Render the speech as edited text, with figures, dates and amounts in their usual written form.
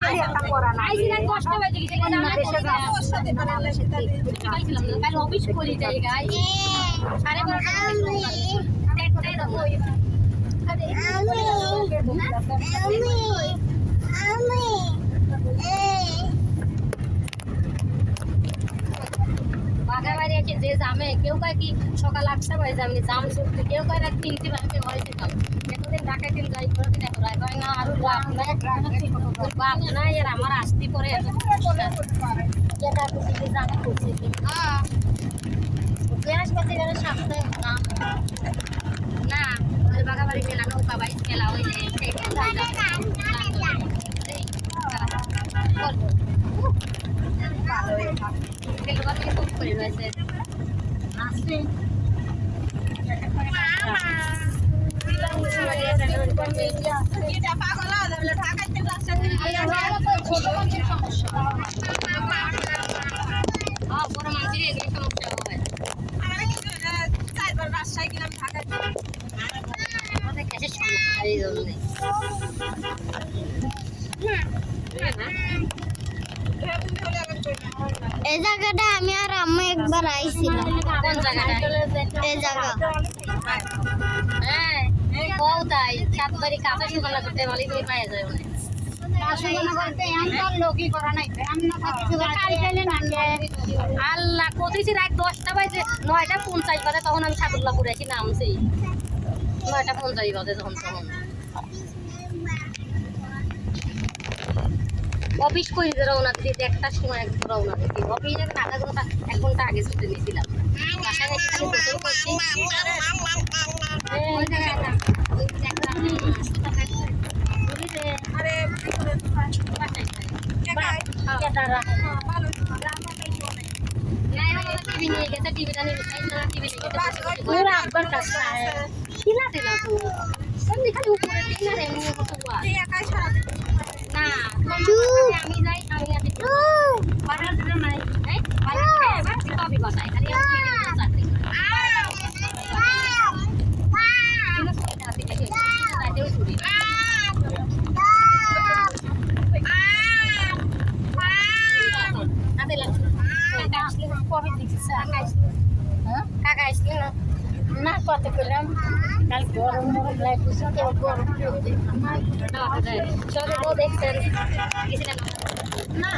আইছিলাম 10টা বাজে গেছে জানা কাল অফিস করি যাই গাই 12:30 বাগাবাড়ি আছে যে জামে কেউ কয় কি সকাল 8টা বাজে যাবনি জাম ছুটতে কেউ কয় রাত 3টা বাজে হয় যেতাম এতদিন ঢাকায় দিন যাই করে দিন এখন রায় কয় না আর বাপ নাই আর আমার আসতে পরে যেটা তুমি জানা করছে গ্যাস পাতি গেলে সামনে না ওই বাগাবাড়ি গেলা নৌকা বাইক গেলা ওই খুব করে রয়েছে আসছে বড় মানুষের এগুলো সমস্যা হয় রাজশাহী গেলাম ঢাকায় গ্যাসের সমস্যা এই জন্য এই জায়গাটা আমি আর আম্মা একবার আইছিলাম। কোন জায়গাটা? এই জায়গা হ্যাঁ কও তাই সাতবাড়ি কাঁচা সুগন্ধা করতে বলি তুমি পাওয়া যায় মনে আল্লাহ কতিছি রাত 10টা বাজে 9:50 বাজে তখন আমি সাদুল্লাপুরে আছি নামছি 9:50 বাজে তখন অফিস করে রওনা দিতে 1টার সময় রওনা দিতে অফিসে আধা ঘন্টা 1 ঘন্টা আগে ছুটি নিয়েছিলাম বাসায় এসে খালি গোসল করছি টিভি নিয়ে গেছে টিভিটা নিয়ে টিভি নিয়ে খালি উপরে না আমি যাই আমি আছি বাজার দিতে নাই এই বাজার থেকে কবি বসাই খালি চাকরি কাকা আসলি না না কত করলাম কাল গরম গরম লাগছে গরম চলে দেখছেন না